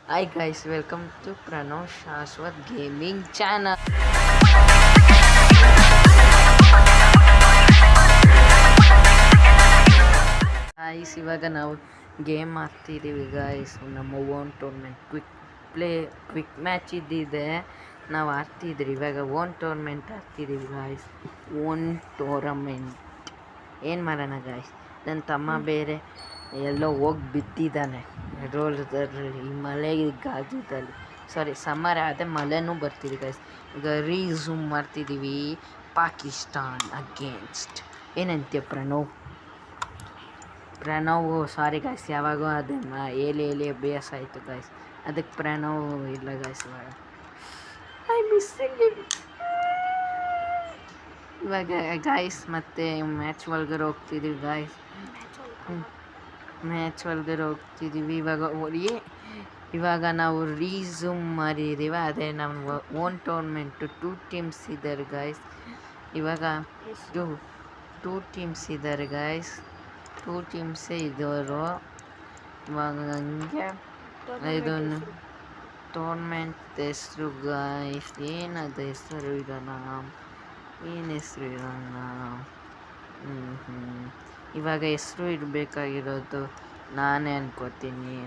Hi guys, welcome to Pranav Shashwat Gaming Channel. Guys, ಇವಾಗ ನಾವು game ಆಡ್ತಿದ್ದೀವಿ guys. ನಮ್ಮ ಓನ್ ಟೂರ್ನಮೆಂಟ್ ಕ್ವಿಕ್ ಮ್ಯಾಚ್ ಇದ್ದಿದೆ, ನಾವು ಆಡ್ತಿದ್ರಿ. ಇವಾಗ ಓನ್ ಟೂರ್ನಮೆಂಟ್ ಆಡ್ತಿದ್ದೀವಿ ಗಾಯ್ಸ್. ಓನ್ ಟೂರ್ನಮೆಂಟ್ ಏನು ಮಾಡೋಣ ಗಾಯ್ಸ್, ನನ್ನ ತಮ್ಮ ಬೇರೆ ಎಲ್ಲೋ ಹೋಗಿ ಬಿದ್ದಿದ್ದಾನೆ ಈ ಮಳೆ ಗಾಜದಲ್ಲಿ. ಸಮ್ಮರ್ ಅದೇ ಮಳೆನೂ ಬರ್ತಿದೆ ಗಾಯ್ಸ್. ಈಗ ರೀಝೂಮ್ ಮಾಡ್ತಿದ್ದೀವಿ. ಪಾಕಿಸ್ತಾನ್ ಅಗೇನ್ಸ್ಟ್ ಏನಂತೀಯ ಪ್ರಣವ್ ಸಾರಿ ಗಾಯ್ಸ್, ಯಾವಾಗೂ ಅದನ್ನು ಹೇಳಿ ಅಭ್ಯಾಸ ಆಯಿತು ಗಾಯ್ಸ್. ಅದಕ್ಕೆ ಪ್ರಣವ್ ಇಲ್ಲ ಗಾಯ್ಸ್. ಇವಾಗ ಗಾಯ್ಸ್ ಮತ್ತೆ ಮ್ಯಾಚ್ ಒಳಗಡೆ ಹೋಗ್ತಿದ್ದೀವಿ ಗಾಯ್ಸ್. ಇವಾಗ ನಾವು ರೀಝೂಮ್ ಮಾಡಿದ್ದೀವಿ. ಅದೇ ನಮ್ಮ ಓನ್ ಟೂರ್ನಮೆಂಟು 2 ಟೀಮ್ಸ್ ಇದ್ದಾರೆ ಗಾಯ್ಸ್. ಇವಾಗ ಟೂ ಟೀಮ್ಸ್ ಇದ್ದಾರೆ ಗಾಯ್ಸ್. 2 ಟೀಮ್ಸೇ ಇದ್ದವರು. ಇವಾಗ ಹಂಗೆ ಇದೊಂದು ಟೂರ್ನಮೆಂಟ್ ಹೆಸರು ಗಾಯ್ಸ್. ಏನದು ಹೆಸರು ಇರೋಣ, ಇವಾಗ ಹೆಸರು ಇಡಬೇಕಾಗಿರೋದು ನಾನೇ ಅನ್ಕೋತೀನಿ.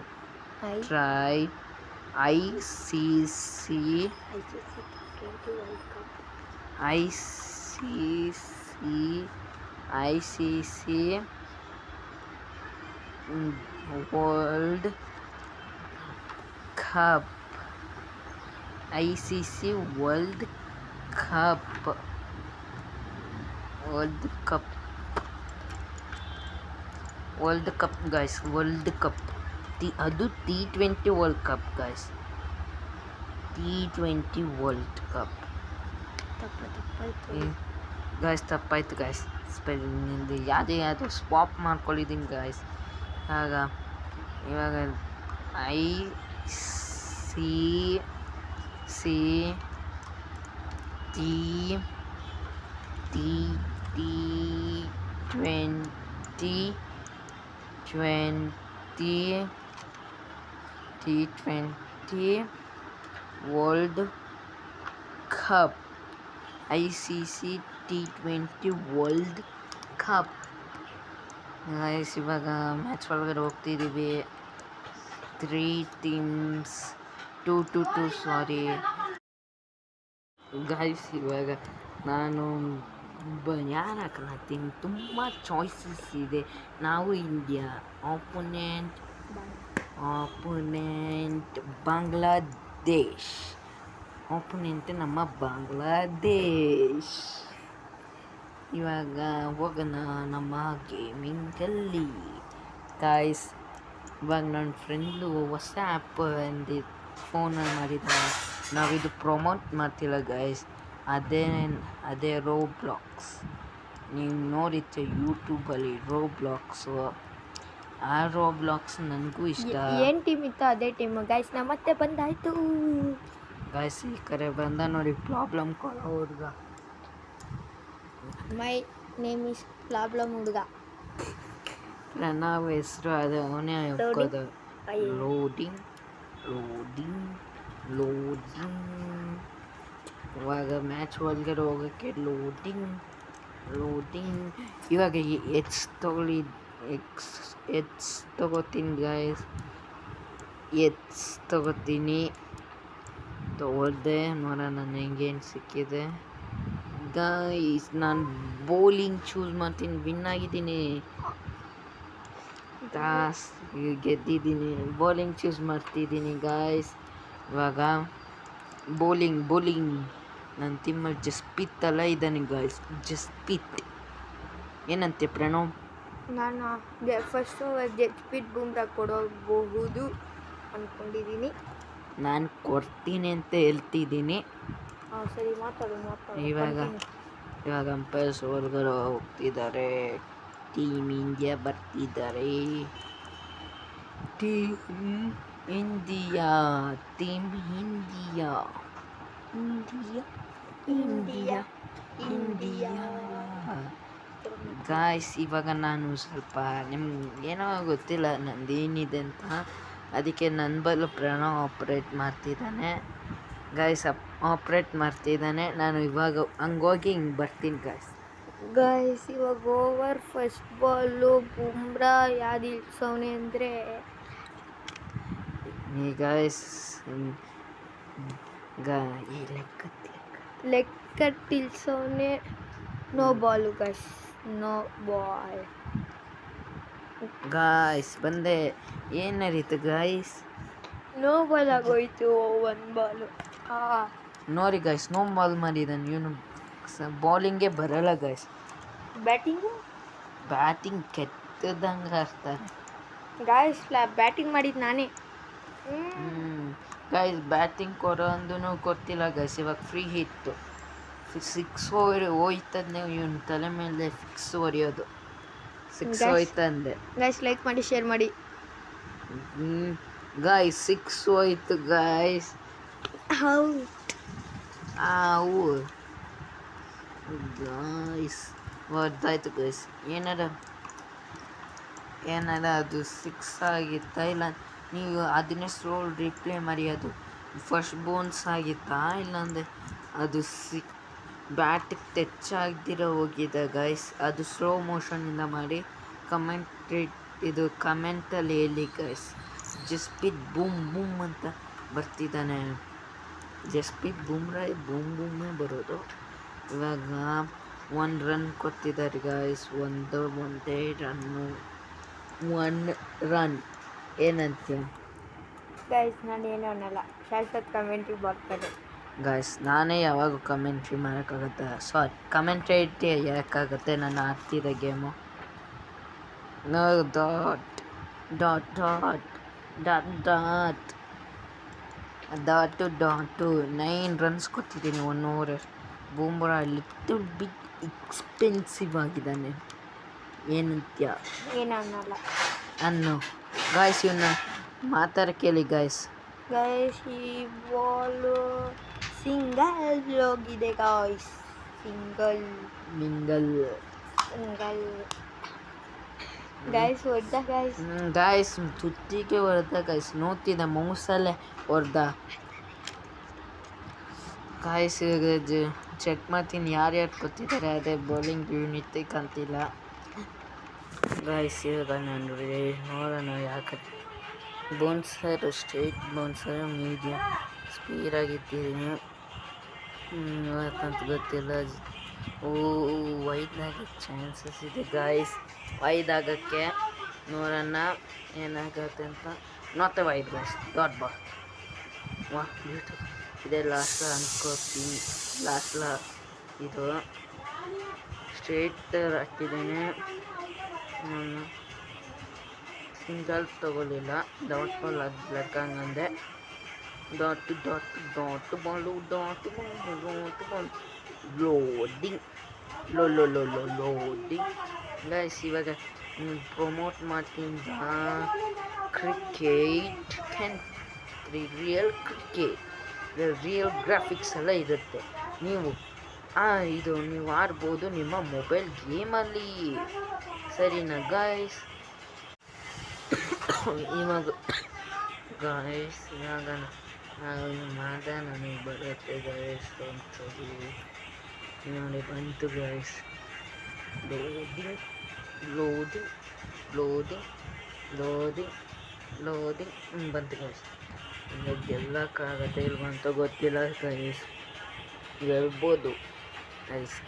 ICC world cup. ICC world cup guys. World cup ಅದು T20 world cup guys. T20 world cup guys. ತಪ್ಪಾಯ್ತು ಗಾಯ್ಸ್, ಸ್ಪೆಲ್ಲಿಂಗ್ ಯಾವುದೋ ಸ್ವಾಪ್ ಮಾಡ್ಕೊಂಡಿದ್ದೀನಿ ಗಾಯ್ಸ್. ಇವಾಗ ICC T20 world cup. ICC T20 world cup guys. ಇವಾಗ ಮ್ಯಾಚ್ ಒಳಗಡೆ ಹೋಗ್ತಿದ್ದೀವಿ. 3 teams 2 ಸಾರಿ guys. ಇವಾಗ ನಾನು ಯಾರು ಹಾಕಲಾಗ್ತೀನಿ, ತುಂಬ ಚಾಯ್ಸಸ್ ಇದೆ. ನಾವು ಇಂಡಿಯಾ, ಆಪೋನೆಂಟ್ ಬಾಂಗ್ಲಾದೇಶ್. ಆಪೋನೆಂಟ್ ನಮ್ಮ ಬಾಂಗ್ಲಾದೇಶ್. ಇವಾಗ ಹೋಗೋಣ ನಮ್ಮ ಗೇಮಿಂಗಲ್ಲಿ ಗಾಯ್ಸ್. ಇವಾಗ ನನ್ನ ಫ್ರೆಂಡು ಹೊಸ ಆ್ಯಪ್ ಫೋನಲ್ಲಿ ಮಾಡಿದ್ದಾರೆ. ನಾವಿದು ಪ್ರಮೋಟ್ ಮಾಡ್ತಿಲ್ಲ ಗಾಯ್ಸ್. ಅದೇ ರೋಬ್ಲಾಕ್ಸ್. ನೀವು ನೋಡಿದ್ದೆ ಯೂಟ್ಯೂಬಲ್ಲಿ ರೋಬ್ಲಾಕ್ಸು. ಆ ರೋಬ್ಲಾಕ್ಸ್ ನನಗೂ ಇಷ್ಟ. ಏನು ಟೀಮ್ ಇತ್ತು ಅದೇ ಟೀಮು ಗಾಯ್ಸ್. ನಮ್ಮ ಮತ್ತೆ ಬಂದಾಯಿತು ಗಾಯ್ಸ್. ಈ ಕಡೆ ಬಂದ ನೋಡಿ, ಪ್ರಾಬ್ಲಮ್ ಕೊಡೋ ಹುಡುಗ. ಮೈ ನೇಮ್ ಇಸ್ ಪ್ರಾಬ್ಲಮ್ ಹುಡುಗ. ಪ್ರಣವ್ ಹೆಸರು ಅದು, ಅವನೇ ಹಾಕೋದು. ಲೋಡಿಂಗ್. ಇವಾಗ ಮ್ಯಾಚ್ ಒಳಗಡೆ ಹೋಗೋಕ್ಕೆ ಲೋಡಿಂಗ್. ಇವಾಗ ಎಚ್ ತಗೋತೀನಿ ಗಾಯ್ಸ್. ತಗೊಳ್ದೆ ನೋಡೋಣ ನನಗೆ ಹೆಂಗೇನು ಸಿಕ್ಕಿದೆ ಗಾಯ್ಸ್. ನಾನು ಬೌಲಿಂಗ್ ಚೂಸ್ ಮಾಡ್ತೀನಿ. ವಿನ್ ಆಗಿದ್ದೀನಿ, ಗೆದ್ದಿದ್ದೀನಿ. ಬೌಲಿಂಗ್ ಚೂಸ್ ಮಾಡ್ತಿದ್ದೀನಿ ಗಾಯ್ಸ್. ಇವಾಗ ಬೌಲಿಂಗ್ ನನ್ನ ಟೀಮಲ್ಲಿ ಜಸ್ಪ್ರೀತ್ ಎಲ್ಲ ಇದ್ದಾನೆ ಗಾಯ್ಸ್. ಜಸ್ಪ್ರೀತ್ ಏನಂತೆ ಪ್ರಣವ್? ನಾನು ಫಸ್ಟು ಜಸ್ಪ್ರೀತ್ ಬೂಮ್ರಾ ಕೊಡಬಹುದು ಅಂದ್ಕೊಂಡಿದ್ದೀನಿ. ನಾನು ಕೊಡ್ತೀನಿ ಅಂತ ಹೇಳ್ತಿದ್ದೀನಿ. ಸರಿ, ಮಾತಾಡು. ಇವಾಗ ಅಂಪೈರ್ಸ್ ಹೊರಗಡೆ ಹೋಗ್ತಿದ್ದಾರೆ. ಟೀಮ್ ಇಂಡಿಯಾ ಬರ್ತಿದ್ದಾರೆ. Team India guys. ಇವಾಗ ನಾನು ಸ್ವಲ್ಪ ನಿಮ್ಗೆ ಏನೋ ಗೊತ್ತಿಲ್ಲ ನಂದೇನಿದೆ ಅಂತ. ಅದಕ್ಕೆ ನನ್ನ ಬದಲು ಪ್ರಣವ್ ಆಪ್ರೇಟ್ ಮಾಡ್ತಿದ್ದಾನೆ ಗಾಯ್ಸ್. ಆಪ್ರೇಟ್ ಮಾಡ್ತಿದ್ದಾನೆ. ನಾನು ಇವಾಗ ಹಂಗೋಗಿ ಹಿಂಗೆ ಬರ್ತೀನಿ ಗಾಯ್ಸ್. ಗೈಸ್ ಇವಾಗ ಓವರ್ ಫಸ್ಟ್ ಬಾಲು ಬುಮ್ರಾ ಯಾವ್ದು ಇಳ್ಸವನೆ ಅಂದರೆ ಈ ಗಾಯ್ಸ್ ಈ ಲೆಕ್ಕ ಇಳ್ಸವನೆ. No ball guys, no ball. Guys ಬಂದೆ. ಏನು ನಡೀತು ಗಾಯ್ಸ್? ನೋ ಬಾಲ್ ಆಗೋಯ್ತು. 1 ಬಾಲು. ನೋಡಿ ಗಾಯ್ಸ್, ನೋ ಬಾಲ್ ಮಾಡಿದ್ದಾನೆ ಇವನು. ಬಾಲಿಂಗೇ ಬರಲ್ಲ ಗಾಯ್ಸ್. ಬ್ಯಾಟಿಂಗ್ ಕೆಟ್ಟದಂಗೆ ಆಡ್ತಾರೆ ಗಾಯ್ಸ್. ಬ್ಯಾಟಿಂಗ್ ಮಾಡಿದ್ದು ನಾನೇ. ಗಾಯ್ಸ್ ಬ್ಯಾಟಿಂಗ್ ಕೊಡೋ ಅಂದೂ ಗೊತ್ತಿಲ್ಲ ಗಾಯ್ಸ್. ಇವಾಗ ಫ್ರೀ ಹಿಟ್ಟು 6 ಹೋಯ್ತಂದೆ ಇವನು ತಲೆ ಮೇಲೆ ಫಿಕ್ಸ್ ಹೊಡೆಯೋದು. 6 ಹೋಯ್ತಂದೆ ಗೈಸ್. ಲೈಕ್ ಮಾಡಿ, ಶೇರ್ ಮಾಡಿ. ಗಾಯ್ಸ್ 6 ಹೋಯ್ತು ಗಾಯ್ಸ್. Guys ಹೊರ್ದಾಯ್ತು guys. ಏನಾರ ಅದು 6 ಆಗಿತ್ತಾ ಇಲ್ಲ ನೀವು ಅದನ್ನೇ ಸ್ಲೋ ರಿಪ್ಲೇ ಮಾಡಿ ಅದು ಫಸ್ಟ್ ಬೌನ್ಸ್ ಆಗಿತ್ತಾ ಇಲ್ಲಾಂದರೆ ಅದು ಬ್ಯಾಟಿಗೆ ಟಚ್ ಆಗದಿರೋ ಹೋಗಿದೆ ಗಾಯ್ಸ್. ಅದು ಸ್ಲೋ ಮೋಷನಿಂದ ಮಾಡಿ ಕಮೆಂಟಲ್ಲಿ ಹೇಳಿ ಗಾಯ್ಸ್. ಜಸ್ಪ್ರೀತ್ ಬೂಮ್ ಬೂಮ್ ಅಂತ ಬರ್ತಿದ್ದಾನೆ. ಜಸ್ಪ್ರೀತ್ ಬೂಮ್ರಾ ಬೂಮೇ ಬರೋದು. ಇವಾಗ 1 ರನ್ ಕೊಟ್ಟಿದ್ದಾರೆ ಗಾಯ್ಸ್. ಒಂದೇ ರನ್ನು. 1 run ಏನಂತೀಯ guys? ನಾನು ಏನೂ ಅನ್ನಲ್ಲ. ಶಾಶ್ವತ್ ಕಮೆಂಟ್ರಿ ಬರ್ತಾರೆ ಗಾಯ್ಸ್. ನಾನೇ ಯಾವಾಗ ಕಮೆಂಟ್ರಿ ಮಾಡೋಕ್ಕಾಗುತ್ತೆ? ಕಮೆಂಟ್ರೇಟಿ ಯಾಕಾಗುತ್ತೆ ನಾನು ಆಡ್ತಿರೋ game. Dot dot dot dot dot dot dot 9 runs ಕೊಟ್ಟಿದ್ದೀನಿ 1 over. Bumrah little bit expensive ಆಗಿದ್ದಾನೆ. ಏನಂತ್ಯ? ಏನೂ ಅನ್ನಲ್ಲ ಅನ್ನು ಗಾಯ್ಸ್. ಇವನ್ನ ಮಾತಾಡ ಕೇಳಿ ಗಾಯ್ಸ್. ಗೈಸ್ ಈ ಬಾಲು ಸಿಂಗಲ್ ಹೋಗಿದೆ ಗಾಯ್ಸ್. ಸಿಂಗಲ್ ಗೈಸ್ ಹೊಡೆದ ಗೈಸ್. ಗಾಯ್ಸ್ ತುತ್ತಿಗೆ ಹೊಡೆದ ಗಾಯ್ಸ್. ನೋಡ್ತಿದ್ದ ಮೌಸಲ್ಲೇ ಹೊಡೆದ ಗಾಯ್ಸ್. ಚೆಕ್ ಮಾಡ್ತೀನಿ ಯಾರ್ಯಾರು ಕೊಟ್ಟಿದ್ದಾರೆ. ಅದೇ ಬೌಲಿಂಗ್ ಯೂನಿಟ್ ಕಾಣ್ತಿಲ್ಲ ಗಾಯ್ಸ್. ಇವಾಗ ನಾನು ನೋಡೋಣ ಯಾಕೆ ಬೌನ್ಸರು ಸ್ಟ್ರೇಟ್ ಬೌನ್ಸರು ಮೀಡಿಯಮ್ ಸ್ಪೀಡಾಗಿದ್ದೀನಿ ಇವತ್ತಂತ ಗೊತ್ತಿಲ್ಲ. ವೈದಾಗಕ್ಕೆ ಚಾನ್ಸಸ್ ಇದೆ ಗಾಯ್ಸ್. ವೈದಾಗಕ್ಕೆ ನೋಡೋಣ ಏನಾಗುತ್ತೆ ಅಂತ. Not wide guys. Dot ball. Beautiful. ಇದೇ ಲಾಸ್ಟ್ ಅನ್ಕೋತೀನಿ. ಲಾಸ್ಟ್ ಇದು ಸ್ಟ್ರೇಟ್ ಹಾಕಿದ್ದೀನಿ. ಸಿಂಗಲ್ ತಗೊಳ್ಳಿಲ್ಲ. ಡಾಟ್ ಬಾಲ್ ಅದು ಲಡ್ಕಂಗಂದೆ. Dot dot dot ball dot ball loading loading guys. ಇವಾಗ ಪ್ರಮೋಟ್ ಮಾಡ್ತೀನಿ cricket real cricket real graphics ಎಲ್ಲ ಇರುತ್ತೆ. ನೀವು ನೀವು ಆಡ್ಬೋದು ನಿಮ್ಮ ಮೊಬೈಲ್ ಗೇಮಲ್ಲಿ. ಸರಿನಾ ಗಾಯ್ಸ್? ಇವಾಗ ಗಾಯ್ಸ್ ಇವಾಗ ನನಗೆ ಬರುತ್ತೆ ಗಾಯ್ಸ್. ಒಂದ್ಸರಿ ನೋಡಿ ಬಂತು guys. Loading loading loading loading loading ಬಂತು ಗಾಯ್ಸ್. ಇವಾಗ ಗೆಲ್ಲಕ್ಕಾಗತ್ತೆ ಇಲ್ವಂತ ಗೊತ್ತಿಲ್ಲ ಗಾಯ್ಸ್. ಗೆಲ್ಬೋದು ಗೈಸ್.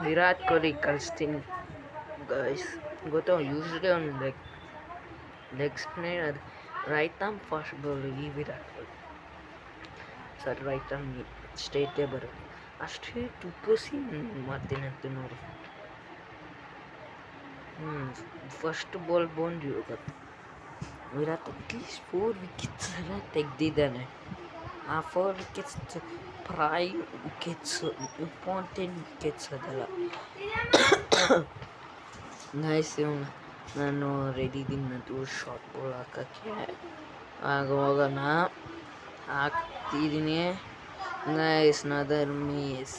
ವಿರಾಟ್ ಕೊಹ್ಲಿ ಕಳಿಸ್ತೀನಿ ಗೈಸ್. ಗೊತ್ತಾ ಯೂಸ್ಲಿ ಒಂದು ಲೆಗ್ ಸ್ಪಿನ್ನರ್ ಅದು ರೈಟ್ ಆರ್ಮ್ ಫಾಸ್ಟ್ ಬೌಲು ಈ Virat Kohli. Sir right arm ಸ್ಟ್ರೇಟೇ ಬರೋದು. ಅಷ್ಟೇ ಟುಪ್ಪುಸಿ ಮಾಡ್ತೀನಿ ಅಂತ ನೋಡಿ. ಫಸ್ಟ್ ಬಾಲ್ ಬೌಂಡ್ರಿ ಹೋಗುತ್ತೆ. ವಿರಾಟ್ ಅಟ್ಲೀಸ್ಟ್ 4 ವಿಕೆಟ್ಸ್ ಎಲ್ಲ ತೆಗೆದಿದ್ದಾನೆ. ಆ 4 wickets prime wickets, important wickets ಅದೆಲ್ಲ ಗೈಸ್. ನಾನು ರೆಡಿ ಇದ್ದೀನಿ ಅದು ಶಾರ್ಟ್ ಬಾಲ್ ಹಾಕೋಕ್ಕೆ. ಆಗ ಹೋಗೋಣ. ಹಾಕ್ತಿದ್ದೀನಿ ಗೈಸ್. ನದರ್ miss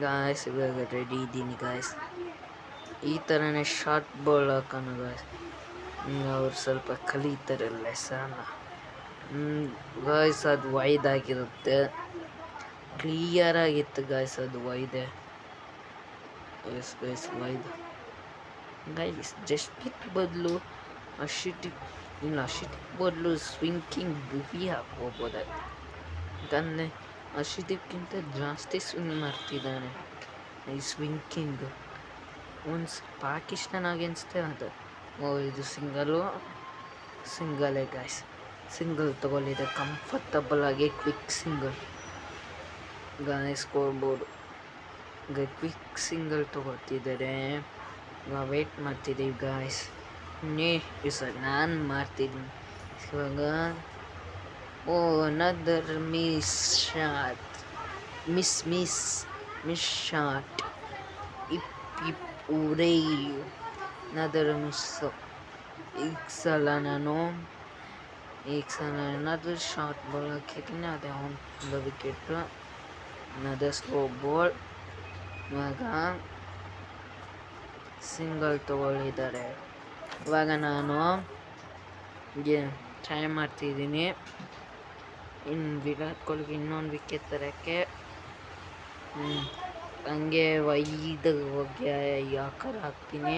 guys. ಇವಾಗ ರೆಡಿ ಇದ್ದೀನಿ ಗಾಯ್ಸ್. ಈ ಥರನೇ ಶಾರ್ಟ್ ಬಾಲ್ ಹಾಕೋಣ ಗಾಯ್ಸ್. ಅವ್ರು ಸ್ವಲ್ಪ ಕಲಿತಾರೆ ಲೆಸನ್ನ. ಗಾಯ್ಸ್ ಅದು ವೈದಾಗಿರುತ್ತೆ, ಕ್ಲಿಯರ್ ಆಗಿತ್ತು ಗಾಯ್ಸ್, ಅದು ವೈದೆ. ಎಸ್ ಗೈಸ್ ವೈದು ಗೈಸ್. ಜಸ್ಟಿಕ್ ಬದಲು ಅಶಿಟಿಕ್ ಬದಲು ಸ್ವಿಂಕಿಂಗ್ ಬುವಿ ಹಾಕೋಬೋದಾಯ್ತು. ಯಾಕಂದರೆ ಅಶಿಟಿಕ್ಕಿಂತ ಜಾಸ್ತಿ ಸ್ವಿಂಗ್ ಮಾಡ್ತಿದ್ದಾನೆ ಈ ಸ್ವಿಂಕಿಂಗ್. ಒಂದು ಪಾಕಿಸ್ತಾನ ಅಗೇನ್ಸ್ಟೇ ಅದು. ಇದು ಸಿಂಗಲೇ ಗಾಯ್ಸ್. ಸಿಂಗಲ್ ತೊಗೊಳ್ಳಿದೆ ಕಂಫರ್ಟಬಲ್ ಆಗಿ, quick single guys. Scoreboard quick single ತೊಗೊಳ್ತಿದ್ದಾರೆ. ವೇಟ್ ಮಾಡ್ತಿದ್ದೀವಿ ಗಾಯ್ಸ್. ನಾನು ಮಾಡ್ತಿದ್ದೀನಿ ಇವಾಗ. Another miss shot. ಊರೇ ಅನದರ್ ಮಿಸ್ಸು. ಈಗ ಸಲ ಏನಾದರೂ ಶಾರ್ಟ್ ಬಾಲ್ ಹಾಕಿದ್ದೀನಿ, ಅದೇ ಒಂದು ವಿಕೆಟು. Another slow ball. ಇವಾಗ ಸಿಂಗಲ್ ತೊಗೊಳ್ಳಿದ್ದಾರೆ. ಇವಾಗ ನಾನು ಟ್ರೈ ಮಾಡ್ತಿದ್ದೀನಿ ಇನ್ನು ವಿರಾಟ್ ಕೊಹ್ಲಿಗೆ ಇನ್ನೊಂದು ವಿಕೆಟ್ ತರೋಕ್ಕೆ. ಹಂಗೆ ವೈದ ಹೋಗಿ ಯಾಕರ್ ಹಾಕ್ತೀನಿ,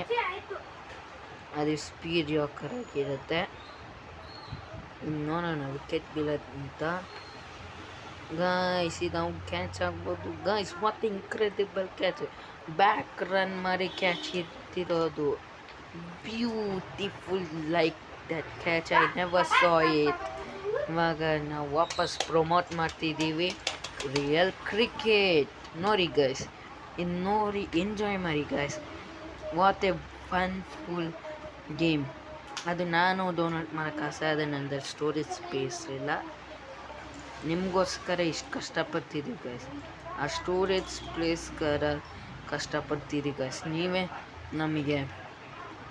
ಅದು ಸ್ಪೀಡ್ ಯಾಕರ್ ಆಗಿರುತ್ತೆ. ಇನ್ನು ನೋಡೋಣ ವಿಕೆಟ್ ಬೀಳೋದಂತ ಗಾಯ್ಸ್. ಇದು ಅವ್ನು ಕ್ಯಾಚ್ ಆಗ್ಬೋದು ಗಾಯ್ಸ್. ಮತ್ತೆ ಇನ್ಕ್ರೆಡಿಬಲ್ ಕ್ಯಾಚ್, ಬ್ಯಾಕ್ ರನ್ ಮಾಡಿ ಕ್ಯಾಚ್ ಇರ್ತಿರೋದು. Beautiful like that catch, I never saw it. ಇವಾಗ ನಾವು ವಾಪಸ್ ಪ್ರಮೋಟ್ ಮಾಡ್ತಿದ್ದೀವಿ ರಿಯಲ್ ಕ್ರಿಕೆಟ್. ನೋಡಿ ಗೈಸ್, ಇನ್ನು ನೋಡಿ ಎಂಜಾಯ್ ಮಾಡಿ guys. What a funful game. ಅದು ನಾನು ಡೌನ್ಲೋಡ್ ಮಾಡೋಕ್ಕಾಸೆ, ಅದು ನಂದು ಸ್ಟೋರೇಜ್ ಸ್ಪೇಸ್ ಇಲ್ಲ. ನಿಮಗೋಸ್ಕರ ಇಷ್ಟು ಕಷ್ಟಪಡ್ತಿದ್ದೀವಿ ಗೈಸ್. ಆ ಸ್ಟೋರೇಜ್ ಪ್ಲೇಸ್ಗಾರ ಕಷ್ಟಪಡ್ತಿದ್ದೀವಿ ಗೈಸ್. ನೀವೇ ನಮಗೆ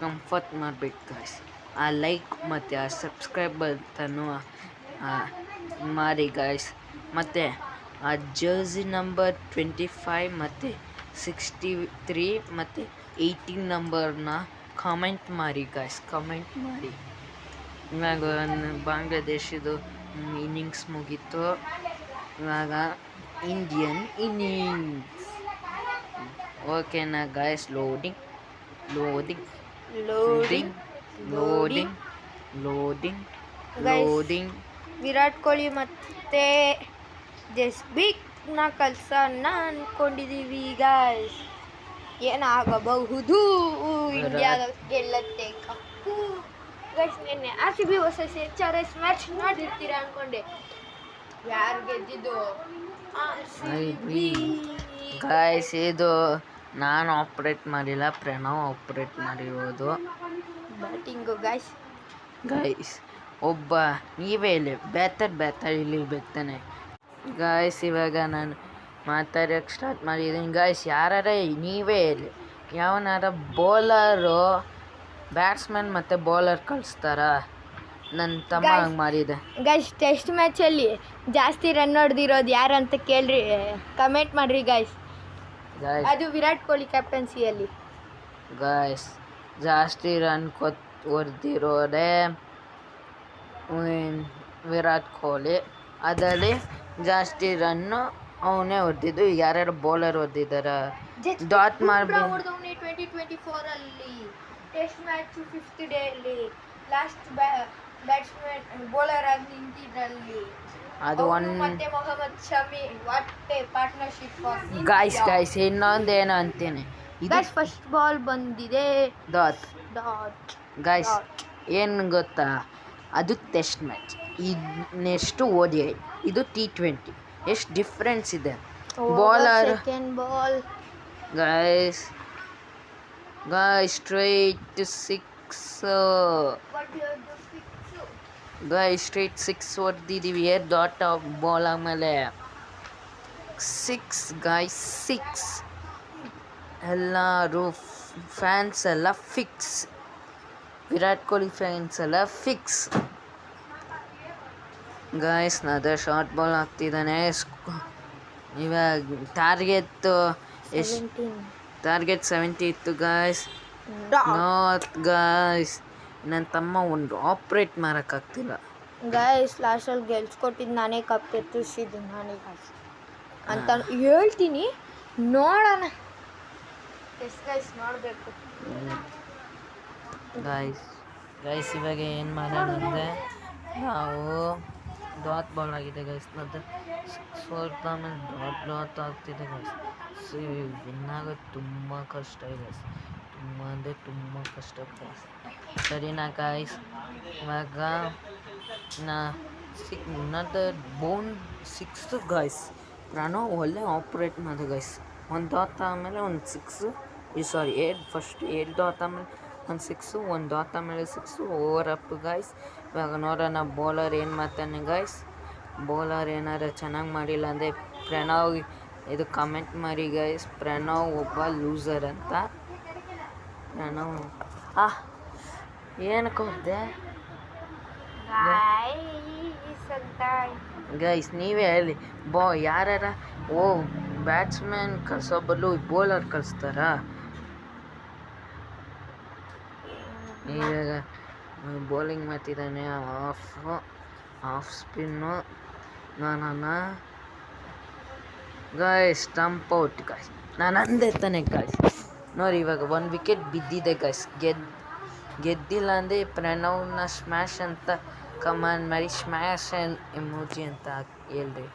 ಕಂಫರ್ಟ್ ಮಾಡಬೇಕು ಗೈಸ್. ಆ ಲೈಕ್ ಮತ್ತು ಆ ಸಬ್ಸ್ಕ್ರೈಬ್ ಬಟನ್ನು ಮಾಡಿ ಗೈಸ್. ಮತ್ತು ಆ ಜರ್ಸಿ ನಂಬರ್ 25 ಮತ್ತು 63 ಮತ್ತು 18 ನಂಬರ್ನ ಕಾಮೆಂಟ್ ಮಾಡಿ ಗೈಸ್, ಕಮೆಂಟ್ ಮಾಡಿ. ಇವಾಗ ಬಾಂಗ್ಲಾದೇಶದ್ದು ಇನ್ನಿಂಗ್ಸ್ ಮುಗೀತು. ಇವಾಗ ಇಂಡಿಯನ್ ಇನ್ನಿಂಗ್ಸ್. ಓಕೆನಾ ಗಾಯ್ಸ್? ಲೋಡಿಂಗ್ ವಿರಾಟ್ ಕೊಹ್ಲಿ ಮತ್ತೆ ಜಸ್ಬಿಕ್ನ ಕಳ್ಸೋಣ ಅಂದ್ಕೊಂಡಿದ್ದೀವಿ ಗಾಯ್ಸ್. ಏನಾಗಬಹುದು, ಇಂಡಿಯಾದ ಗೆಲ್ಲತ್ತೆ ಕಪ್ಪು ಗೈಸ್. ನಿನ್ನೆ RCB ವರ್ಸಸ್ HRS ಮ್ಯಾಚ್ ನೋಡಿರ್ತೀರ ಅನ್ಕೊಂಡೆ. ಯಾರು ಗೆದ್ದಿದ್ದು? RCB guys. ಇದು ನಾನು ಆಪ್ರೇಟ್ ಮಾಡಿಲ್ಲ, ಪ್ರಣವ್ ಆಪ್ರೇಟ್ ಮಾಡಿರೋದು ಬ್ಯಾಟಿಂಗು ಗಾಯ್ಸ್. ಒಬ್ಬ ನೀವೇ ಇಲ್ಲಿ ಬೆಹತರ್ ಇಲ್ಲಿ ಬರ್ತಾನೆ ಗಾಯ್ಸ್. ಇವಾಗ ನಾನು ಮಾತಾಡೋಕ್ಕೆ ಸ್ಟಾರ್ಟ್ ಮಾಡಿದ್ದೀನಿ ಗಾಯ್ಸ್. ಯಾರೇ ನೀವೇ ಇಲ್ಲಿ ಯಾವನಾರ ಬೌಲರು, ಬ್ಯಾಟ್ಸ್ಮನ್ ಮತ್ತು ಬೌಲರ್ ಕಳಿಸ್ತಾರ? ನನ್ನ ತಮ್ಮ ಹಂಗೆ ಮಾಡಿದೆ ಗಾಯ್ಸ್. ಟೆಸ್ಟ್ ಮ್ಯಾಚಲ್ಲಿ ಜಾಸ್ತಿ ರನ್ ಹೊಡೆದಿರೋದು ಯಾರು ಅಂತ ಕೇಳ್ರಿ, ಕಮೆಂಟ್ ಮಾಡಿರಿ ಗಾಯ್ಸ್. ಅದು ವಿರಾಟ್ ಕೊಹ್ಲಿ ಕ್ಯಾಪ್ಟನ್ಸಿಯಲ್ಲಿ ಗಾಯ್ಸ್. ಜಾಸ್ತಿ ರನ್ ಹೊಡೆದಿರೋದೇ ವಿರಾಟ್ ಕೊಹ್ಲಿ. ಅದರಲ್ಲಿ ಜಾಸ್ತಿ ರನ್ನು ಅವನೇ ಹೊಡೆದಿದ್ದು. ಯಾರ್ಯಾರು ಬೌಲರ್ ಹೊಡೆದಿದ್ದಾರೆ? ಡಾಟ್ ಮಾಡಿ 2024 ಟೆಸ್ಟ್ ಮ್ಯಾಚ್ 5th ಡೇಯಲ್ಲಿ ಲಾಸ್ಟ್ ಬ್ಯಾಟ್ಸ್ಮನ್ ಬೌಲರ್ ಆಗಿ ನಿಂತಿದ್ರಲ್ಲಿ. ಅದು ಒಂದು ಮತ್ತೆ Mohammed Shami. What a partnership guys. ಇನ್ನೊಂದೇನು ಅಂತೀನಿ, ಇದು ಫಸ್ಟ್ ಬಾಲ್ ಬಂದಿದೆ ಡಾಟ್ ಗಾಯ್ಸ್. ಏನು ಗೊತ್ತಾ, ಅದು ಟೆಸ್ಟ್ ಮ್ಯಾಚ್, ಇನ್ನೆಷ್ಟು ODI, ಇದು T20. ಎಷ್ಟು ಡಿಫ್ರೆನ್ಸ್ ಇದೆ. Bowler second ball guys straight 6 guys. Straight 6 ಹೊಡೆದಿದ್ದೀವಿ ಡಾಟ್ ಬಾಲ್ ಆದಮೇಲೆ 6 ಗಾಯ್ಸ್. 6 ಎಲ್ಲರೂ ಫ್ಯಾನ್ಸ್ ಎಲ್ಲ ಫಿಕ್ಸ್, ವಿರಾಟ್ ಕೊಹ್ಲಿ ಫ್ಯಾನ್ಸ್ ಎಲ್ಲ ಫಿಕ್ಸ್ ಗಾಯ್ಸ್. ನಾದ ಶಾರ್ಟ್ ಬಾಲ್ ಹಾಕ್ತಿದ್ದಾನೆ. ಇವಾಗ ಟಾರ್ಗೆಟ್ 70 ಇತ್ತು ಗಾಯ್ಸ್. ನಾಟ್ ಗಾಯ್ಸ್, ನನ್ನ ತಮ್ಮ ಒಂದು ಆಪ್ರೇಟ್ ಮಾಡೋಕ್ಕಾಗ್ತಿಲ್ಲ. ಗೈಸ್ ಲಾಸ್ಟಲ್ಲಿ ಗೆಲ್ಸ್ಕೊಟ್ಟಿದ್ದು ನಾನೇ ಕಪ್ ಎತ್ತಿಸಿದ್ದು ನಾನೇ ಗೈಸ್ ಅಂತ ಹೇಳ್ತೀನಿ. ನೋಡೋಣ ಎಷ್ಟು ಗೈಸ್ ನೋಡಬೇಕು. ಗೈಸ್ ಇವಾಗ ಏನು ಮಾಡೋಣ ಅಂದರೆ, ನಾವು ಡಾಟ್ ಬಾಲ್ ಆಗಿದೆ ಗೈಸ್, ಮತ್ತು ಸ್ವಲ್ಪ ಆಮೇಲೆ ಡಾಟ್ ಆಗ್ತಿದೆ ಗೈಸ್. ಸೊ ವಿನ್ ಆಗೋದು ತುಂಬ ಕಷ್ಟ ಇದೆ, ತುಂಬ ಅಂದರೆ ತುಂಬ ಕಷ್ಟ ಗೈಸ್. ಸರಿನಾ ಗೈಸ್? ಇವಾಗ ಬೋನ್ 6 ಗೈಸ್. ನಾನು ಒಳ್ಳೆ ಆಪ್ರೇಟ್ ಮಾಡಿದೆ ಗೈಸ್. ಒಂದು ಡಾಟ್ ಆಮೇಲೆ ಒಂದು 6, 8 ಫಸ್ಟ್ 8 ಡಾಟ್ ಆಮೇಲೆ ಒಂದು 6, ಒಂದು ಡಾಟ್ ಆಮೇಲೆ 6 ಓವರ್ ಅಪ್ ಗೈಸ್. ಇವಾಗ ನೋಡೋಣ ಬೌಲರ್ ಏನು ಮಾಡ್ತಾನೆ ಗೈಸ್. ಬೌಲರ್ ಏನಾರು ಚೆನ್ನಾಗಿ ಮಾಡಿಲ್ಲ ಅಂದರೆ ಪ್ರಣವ್ ಇದು ಕಮೆಂಟ್ ಮಾಡಿ ಗೈಸ್. ಪ್ರಣವ್ ಒಬ್ಬ ಲೂಸರ್ ಅಂತ. ಪ್ರಣವ್ ಏನಕ್ಕೆ ಹೋದೆ ಗೈಸ್? ನೀವೇ ಹೇಳಿ. ಯಾರ ಬ್ಯಾಟ್ಸ್ಮನ್ ಕಳ್ಸೋ ಬದಲು ಬೌಲರ್ ಕಳಿಸ್ತಾರಾ? ಇವಾಗ ಬೌಲಿಂಗ್ ಮಾಡ್ತಿದ್ದಾನೆ, of spin. Guys stump out guys. ನಾನು ಅಂದೆ ತಾನೆ ಗಾಯ್ಸ್. ನೋಡಿ ಇವಾಗ 1 ವಿಕೆಟ್ ಬಿದ್ದಿದೆ ಗಾಯ್ಸ್. ಗೆದ್ದಿಲ್ಲ ಅಂದರೆ ಪ್ರಣವ್ನ ಸ್ಮ್ಯಾಶ್ ಅಂತ ಕಮಾಂಡ್ ಮಾಡಿ ಸ್ಮ್ಯಾಶ್ ಆ್ಯಂಡ್ ಎಮೋಜಿ ಅಂತ ಹೇಳ್ರಿ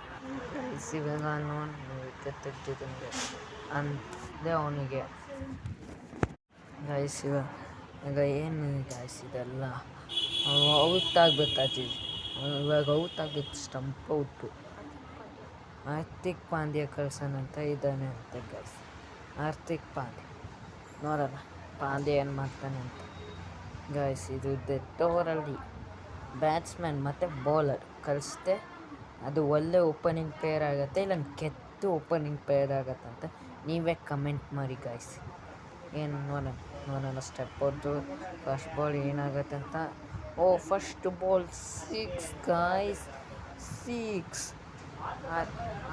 ಗೈಸ್. ಇವಾಗ ನೋಡಿ ವಿಕೆಟ್ ತೆಗ್ದಿದ್ದೀನಿ ಅಂದೆ ಅವನಿಗೆ ಗೈಸ್. ಇವಾಗ ಏನು ಗಾಯ್ಸ್ ಇದೆಲ್ಲ ಔಟ್ ಆಗ್ಬೇಕಾಗ್ತಿದೆ. ಇವಾಗ ಔಟ್ ಆಗಿದ್ದು ಸ್ಟಂಪ್ ಔಟು. ಹಾರ್ದಿಕ್ ಪಾಂಡ್ಯ ಕಳ್ಸೋಣಂತ ಇದ್ದಾನೆ ಅಂತ ಗೈಸ್. ಹಾರ್ದಿಕ್ ಪಾಂಡ್ಯ ನೋಡೋಣ ಪಾಂಡ್ಯ ಏನು ಮಾಡ್ತಾನೆ ಅಂತ ಗೈಸ್. ಇದು ಡೆತ್ ಓವರಲ್ಲಿ ಬ್ಯಾಟ್ಸ್ಮನ್ ಮತ್ತು ಬೌಲರ್ ಕಳಿಸ್ದೆ ಅದು ಒಳ್ಳೆ ಓಪನಿಂಗ್ ಪೇರ್ ಆಗುತ್ತೆ, ಇಲ್ಲ ಕೆಟ್ಟು ಓಪನಿಂಗ್ ಪೇರ್ ಆಗುತ್ತೆ ಅಂತ ನೀವೇ ಕಮೆಂಟ್ ಮಾಡಿ ಗೈಸ್. ಏನು ನೋಡೋಣ ಸ್ಟೆಪ್ ಔಟು ಫಸ್ಟ್ ಬಾಲ್ ಏನಾಗುತ್ತೆ ಅಂತ. First ball 6 guys, 6.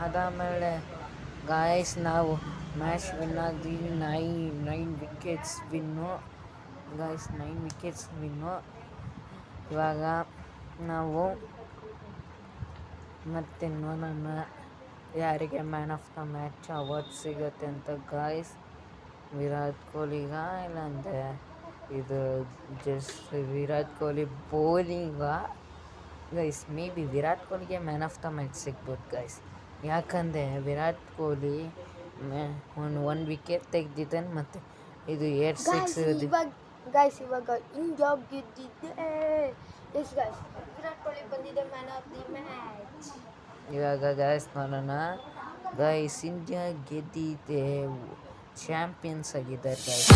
ಅದಾದಮೇಲೆ ಗಾಯ್ಸ್ ನಾವು ಮ್ಯಾಚ್ ವಿನ್ ಆಗಿದ್ದೀವಿ. 9 wickets win guys, 9 wickets win. ಇವಾಗ ನಾವು ಮತ್ತೆ ನೋಡೋಣ ಯಾರಿಗೆ man of the match award ಸಿಗುತ್ತೆ ಅಂತ ಗಾಯ್ಸ್. ವಿರಾಟ್ ಕೊಹ್ಲಿಗ ಇಲ್ಲಾಂದರೆ ಇದು just Virat Kohli bowling guys. May be Virat ಕೊಹ್ಲಿಗೆ ಮ್ಯಾನ್ ಆಫ್ ದ ಮ್ಯಾಚ್ ಸಿಗ್ಬೋದು ಗೈಸ್. ಯಾಕಂದರೆ ವಿರಾಟ್ ಕೊಹ್ಲಿ ಒಂದು ವಿಕೆಟ್ ತೆಗೆದಿದ್ದಾನೆ ಮತ್ತು ಇದು 8 6 ಗೈಸ್. ಇವಾಗ ಇಂಡಿಯಾ ಗೆದ್ದಿದೆ. ಎಸ್ ಗೈಸ್, ವಿರಾಟ್ ಕೊಹ್ಲಿ ಬಂದಿದೆ ಮ್ಯಾನ್ ಆಫ್ ದಿ ಮ್ಯಾಚ್. ಇವಾಗ ಗೈಸ್ ನೋಡೋಣ ಗೈಸ್. ಇಂಡಿಯಾ ಗೆದ್ದಿದೆ, ಚಾಂಪಿಯನ್ಸ್ ಆಗಿದ್ದಾರೆ ಗೈಸ್.